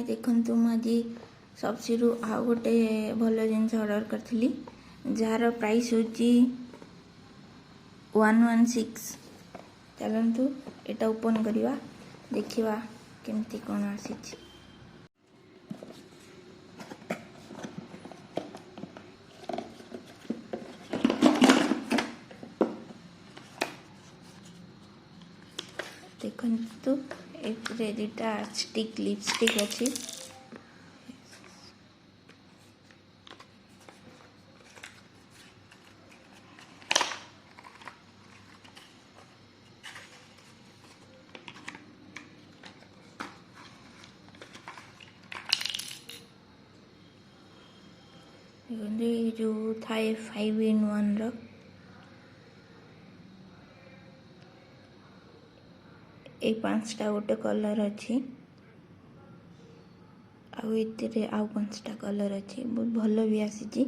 देखु मुझे सबसे आउ गोटे भल जिन ऑर्डर करी जार प्राइस हूँ 116। चलतु एटा ओपन करवा देखा केमती कौन आसी। देखु ए दुटा स्टिक लिपस्टिक अच्छी जो थाए 5 in 1 रो ए 5टा गोटे कलर अच्छी आउ 5टा कलर अच्छी बहुत भल भी आसी।